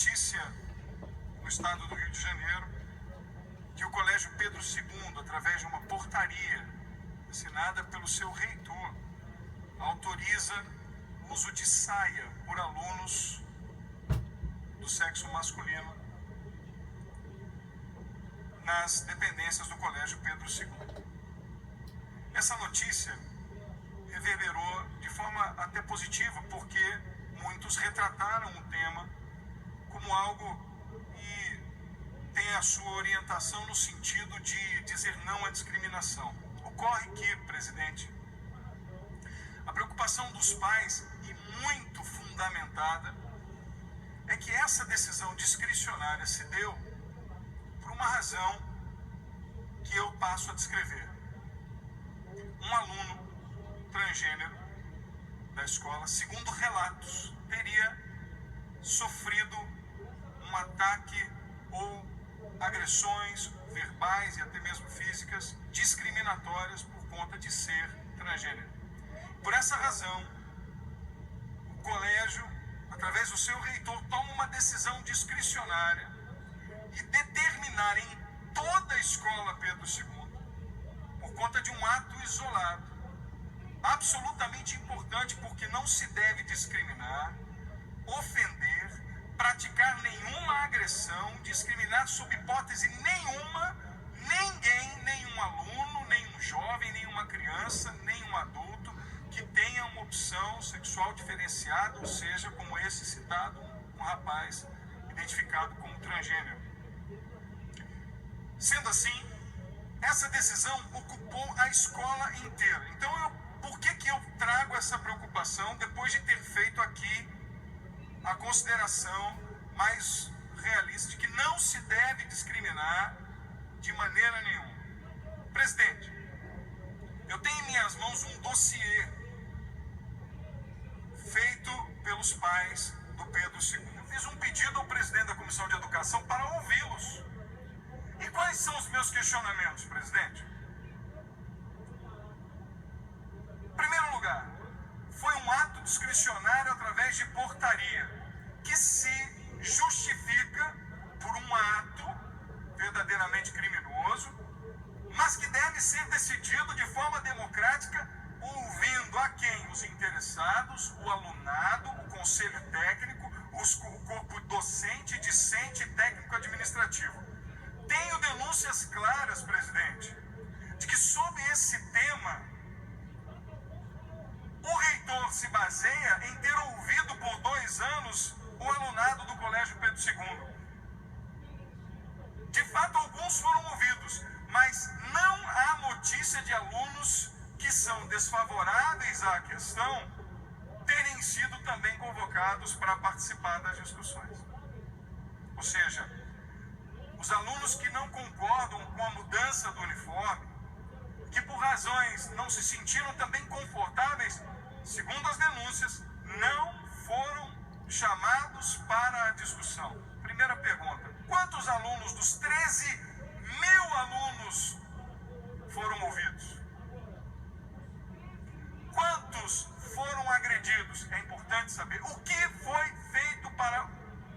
notícia no estado do Rio de Janeiro que o Colégio Pedro II, através de uma portaria assinada pelo seu reitor, autoriza o uso de saia por alunos do sexo masculino nas dependências do Colégio Pedro II. Essa notícia reverberou de forma até positiva, porque muitos retrataram o tema como algo que tem a sua orientação no sentido de dizer não à discriminação. Ocorre que, presidente, a preocupação dos pais, e muito fundamentada, é que essa decisão discricionária se deu por uma razão que eu passo a descrever. Um aluno transgênero da escola, segundo relatos, teria sofrido um ataque ou agressões verbais e até mesmo físicas discriminatórias por conta de ser transgênero. Por essa razão, o colégio, através do seu reitor, toma uma decisão discricionária e determinar em toda a escola Pedro II, por conta de um ato isolado, absolutamente importante, porque não se deve discriminar, ofender, praticar nenhuma agressão, discriminar sob hipótese nenhuma, ninguém, nenhum aluno, nenhum jovem, nenhuma criança, nenhum adulto que tenha uma opção sexual diferenciada, ou seja, como esse citado, um rapaz identificado como transgênero. Sendo assim, essa decisão ocupou a escola inteira. Então, por que eu trago essa preocupação depois de ter feito aqui a consideração mais realista de que não se deve discriminar de maneira nenhuma? Presidente, eu tenho em minhas mãos um dossiê feito pelos pais do Pedro II. Eu fiz um pedido ao presidente da Comissão de Educação para ouvi-los. E quais são os meus questionamentos, presidente? Em primeiro lugar, foi um ato discricionário através de portaria, que se justifica por um ato verdadeiramente criminoso, mas que deve ser decidido de forma democrática, ouvindo a quem? Os interessados, o alunado, o conselho técnico, o corpo docente, discente e técnico-administrativo. Tenho denúncias claras, presidente, de que sob esse tema, o reitor se baseia em ter ouvido por 2 anos o alunado do Colégio Pedro II. De fato, alguns foram ouvidos, mas não há notícia de alunos que são desfavoráveis à questão terem sido também convocados para participar das discussões. Ou seja, os alunos que não concordam com a mudança do uniforme, que por razões não se sentiram também confortáveis, segundo as denúncias, não foram chamados para a discussão. Primeira pergunta: quantos alunos dos 13.000 alunos foram ouvidos? Quantos foram agredidos? É importante saber o que foi feito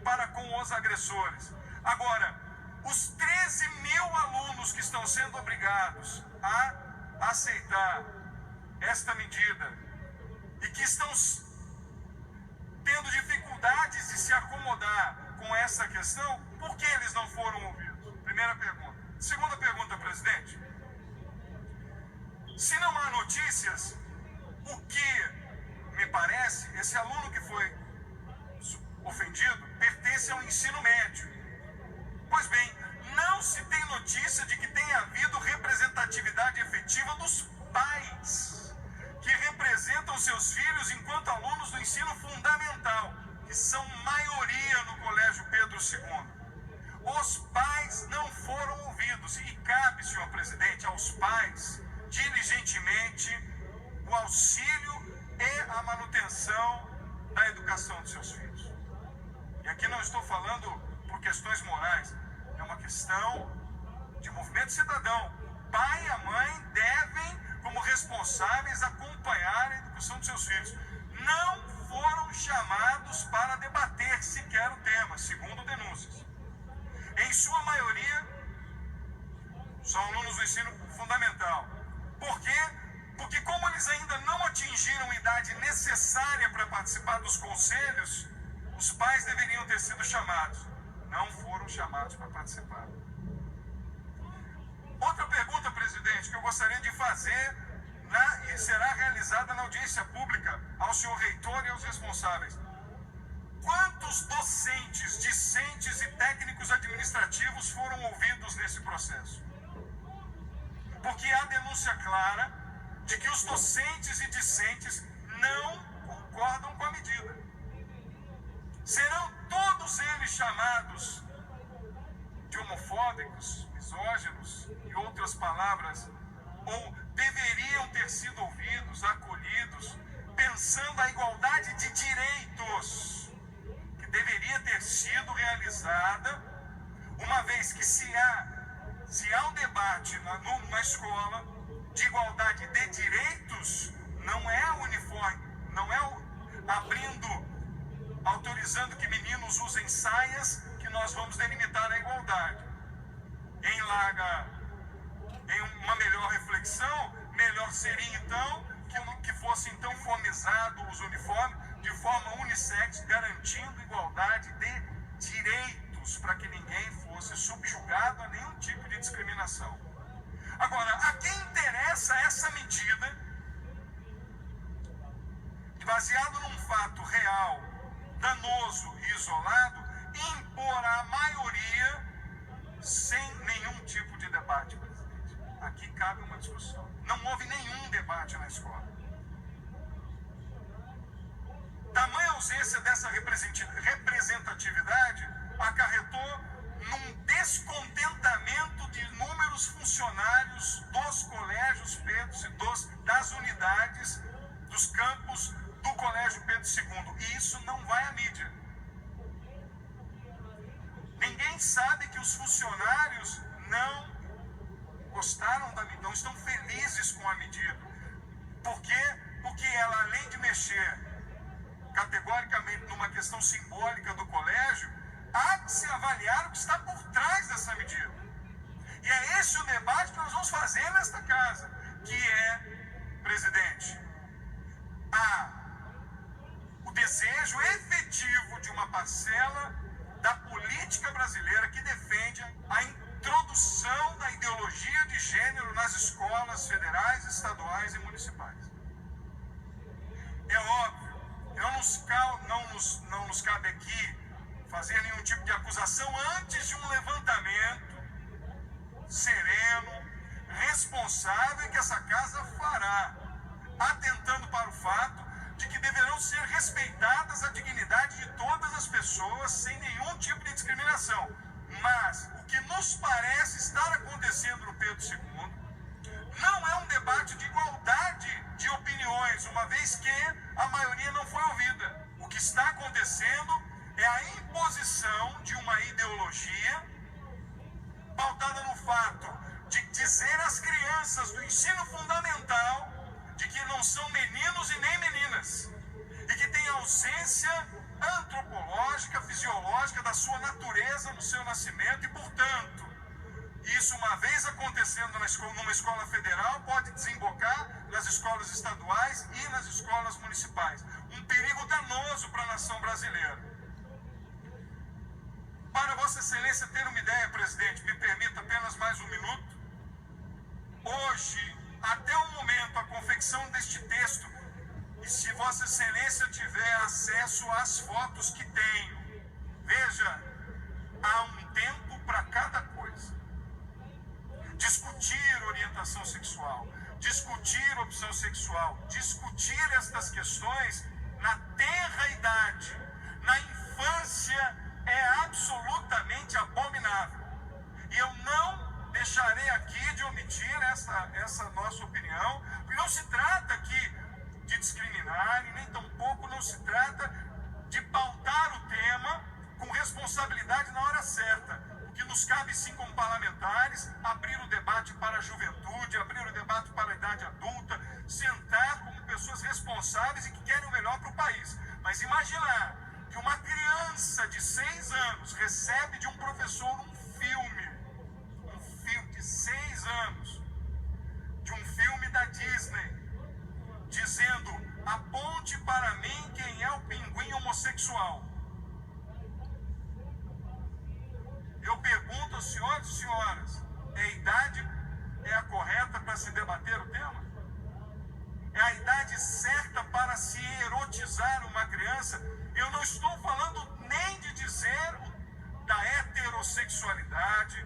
para com os agressores. Agora, os 13.000 alunos que estão sendo obrigados a aceitar esta medida e que estão tendo dificuldades de se acomodar com essa questão, por que eles não foram ouvidos? Primeira pergunta. Segunda pergunta, presidente. Se não há notícias, o que me parece, esse aluno que foi ofendido pertence ao ensino médio. Pois bem, não se tem notícia de que tenha havido representatividade efetiva dos pais, que representam seus filhos enquanto alunos do ensino fundamental, que são maioria no Colégio Pedro II. Os pais não foram ouvidos e cabe, senhor presidente, aos pais, diligentemente, o auxílio e a manutenção da educação de seus filhos. E aqui não estou falando por questões morais, é uma questão de movimento cidadão. O pai e a mãe devem, como responsáveis, acompanhar a educação de seus filhos. Não foram chamados para debater sequer o tema. problema, segundo denúncias. Em sua maioria, são alunos do ensino fundamental. Por quê? Porque como eles ainda não atingiram a idade necessária para participar dos conselhos, os pais deveriam ter sido chamados. Não foram chamados para participar. Outra pergunta, presidente, que eu gostaria de fazer e será realizada na audiência pública ao senhor reitor e aos responsáveis. Quantos docentes, discentes e técnicos administrativos foram ouvidos nesse processo? Porque há denúncia clara de que os docentes e discentes não concordam com a medida. Serão todos eles chamados de homofóbicos, misóginos e outras palavras, ou deveriam ter sido ouvidos, acolhidos, pensando a igualdade de direitos que deveria ter sido realizada, uma vez que se há um debate na escola de igualdade de direitos, não é uniforme, não é autorizando que meninos usem saias que nós vamos delimitar a igualdade. Em uma melhor reflexão, melhor seria então que fosse então uniformizado os uniformes de forma unissex, garantindo igualdade de direitos para que ninguém fosse subjugado a nenhum tipo de discriminação. Agora, a quem interessa essa medida, baseado num fato real, danoso e isolado, impor a maioria sem nenhum tipo de debate, presidente? Aqui cabe uma discussão. Não houve nenhum debate na escola. Tamanha ausência dessa representatividade acarretou num descontentamento de inúmeros funcionários dos colégios Pedro II, das unidades, dos campos do Colégio Pedro II. E isso não vai à mídia. Ninguém sabe que os funcionários não gostaram da medida, não estão felizes com a medida. Por quê? Porque ela, além de mexer categoricamente numa questão simbólica do colégio, há de se avaliar o que está por trás dessa medida. E é esse o debate que nós vamos fazer nesta casa, que é, presidente, o desejo efetivo de uma parcela da política brasileira que defende a introdução da ideologia de gênero nas escolas federais, estaduais e municipais. É óbvio, não nos cabe aqui fazer nenhum tipo de acusação antes de um levantamento sereno, responsável que essa casa fará, atentando para o fato de que deverão ser respeitadas a dignidade de todas as pessoas sem nenhum tipo de discriminação. Mas o que nos parece estar acontecendo no Pedro II não é um debate de igualdade de opiniões, uma vez que a maioria não foi ouvida. O que está acontecendo é a imposição de uma ideologia pautada no fato de dizer às crianças do ensino fundamental de que não são meninos e nem meninas, e que tem ausência antropológica, fisiológica da sua natureza no seu nascimento, e portanto, isso uma vez acontecendo numa escola federal, pode desembocar nas escolas estaduais e nas escolas municipais. Um perigo danoso para a nação brasileira. Para Vossa Excelência ter uma ideia, presidente, me permita apenas mais um minuto. Hoje, até o momento, a confecção deste texto, e se Vossa Excelência tiver acesso às fotos que tenho, veja, há um tempo para cada coisa. Discutir orientação sexual, discutir opção sexual, discutir estas questões na tenra idade, na infância, é absolutamente abominável. E eu não deixarei aqui de omitir essa nossa opinião, porque não se trata aqui de discriminar, e nem tampouco não se trata de pautar o tema com responsabilidade na hora certa. O que nos cabe sim como parlamentares, abrir o debate para a juventude, abrir o debate para a idade adulta, sentar como pessoas responsáveis e que querem o melhor para o país. Mas imaginar que uma criança de 6 anos recebe de um professor um filme de 6 anos, de um filme da Disney, dizendo: aponte para mim quem é o pinguim homossexual. Eu pergunto aos senhores e senhoras, a idade é a correta para se debater o tema? É a idade certa para se erotizar uma criança? Eu não estou falando nem de dizer da heterossexualidade,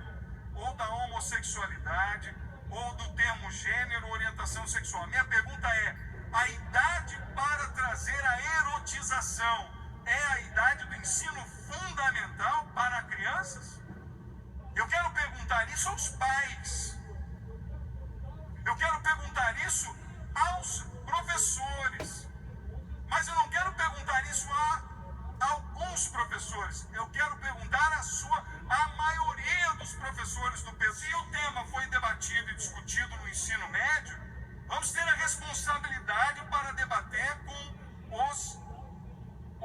ou da homossexualidade, ou do termo gênero, orientação sexual. Minha pergunta é: a idade para trazer a erotização é a idade do ensino fundamental para crianças? Eu quero perguntar isso aos pais. Eu quero perguntar isso aos professores. Mas eu não quero perguntar isso a alguns professores. Eu quero perguntar a maioria dos professores do PES. Se o tema foi debatido e discutido no ensino médio, vamos ter a responsabilidade para debater com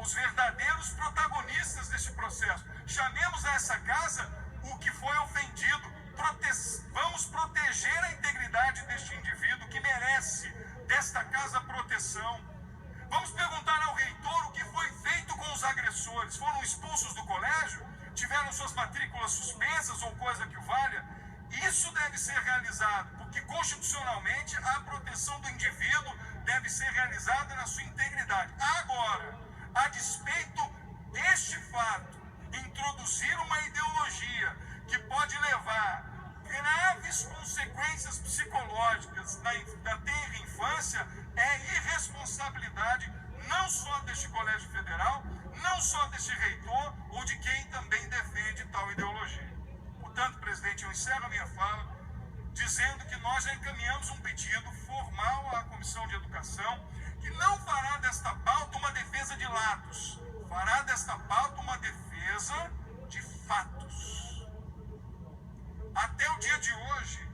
os verdadeiros protagonistas deste processo. Chamemos a essa casa o que foi ofendido. Vamos proteger a integridade deste indivíduo que merece desta casa proteção. Vamos perguntar ao reitor o que foi feito com os agressores. Foram expulsos do colégio? Tiveram suas matrículas suspensas ou coisa que o valha? Isso deve ser realizado, porque constitucionalmente a proteção do indivíduo deve ser realizada na sua integridade. Agora, a despeito deste fato, introduzir uma ideologia que pode levar graves consequências psicológicas na tenra infância é irresponsabilidade não só deste colégio federal, não só deste reitor ou de quem também defende tal ideologia. Portanto, presidente, eu encerro a minha fala dizendo que nós já encaminhamos um pedido formal à Comissão de Educação, que não fará desta pauta uma defesa de lados, fará desta pauta uma defesa de fatos. Até o dia de hoje,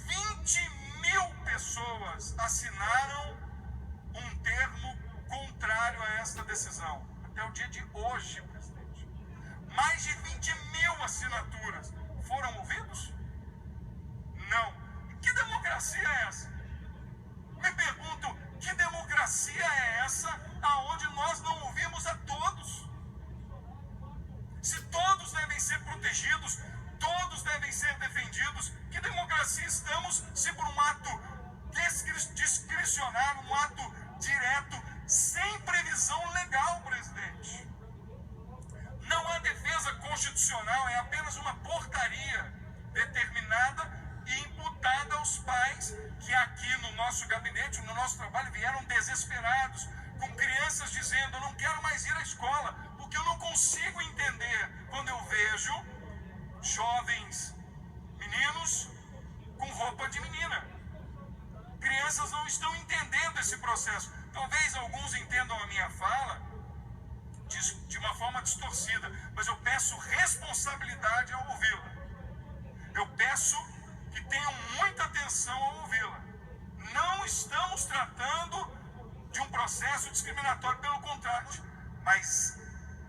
20.000 pessoas assinaram um termo contrário a esta decisão. Até o dia de hoje, presidente. Mais de 20.000 assinaturas. Foram ouvidos? Não. Que democracia é essa? Me pergunto, que democracia é essa aonde nós não ouvimos a todos? Se todos devem ser protegidos, todos devem ser defendidos, que democracia estamos se por um ato discricionário, um ato direto, sem previsão legal, presidente? Não há defesa constitucional, é apenas uma portaria determinada e imputada aos pais que aqui no nosso gabinete, no nosso trabalho, vieram desesperados, com crianças dizendo: eu não quero mais ir à escola, porque eu não consigo entender quando eu vejo jovens meninos com roupa de menina. Crianças não estão entendendo esse processo. Talvez alguns entendam a minha fala de uma forma distorcida, mas eu peço responsabilidade ao ouvi-la. Eu peço que tenham muita atenção ao ouvi-la. Não estamos tratando de um processo discriminatório, pelo contrário, mas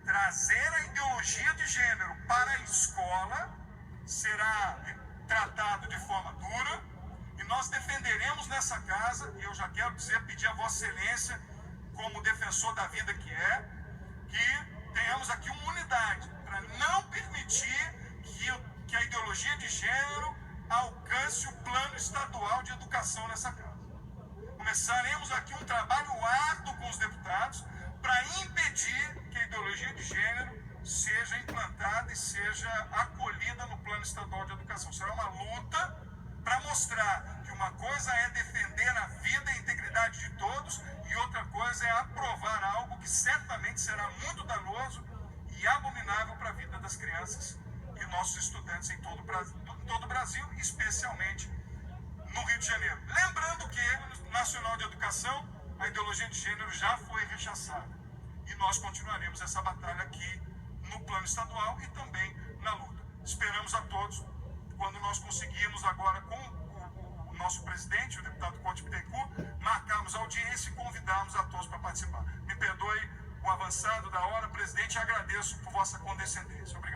trazer a ideologia de gênero para a escola será tratado de forma dura, e nós defenderemos nessa casa, e eu já quero pedir a Vossa Excelência, como defensor da vida que tenhamos aqui uma unidade para não permitir que a ideologia de gênero alcance o plano estadual de educação nessa casa. Começaremos aqui um trabalho árduo com os deputados para impedir que a ideologia de gênero seja implantada e seja acolhida no plano estadual de educação. Será uma luta para mostrar que uma coisa é defender a vida e a integridade de todos e outra coisa é aprovar algo que certamente será muito danoso e abominável para a vida das crianças e nossos estudantes em todo o Brasil, especialmente no Rio de Janeiro. Lembrando que no Nacional de Educação a ideologia de gênero já foi rechaçada e nós continuaremos essa batalha aqui no plano estadual e também na luta. Esperamos a todos, quando nós conseguirmos agora com o nosso presidente, o deputado Conte Bittencourt, marcarmos a audiência e convidarmos a todos para participar. Me perdoe o avançado da hora, presidente, e agradeço por vossa condescendência. Obrigado.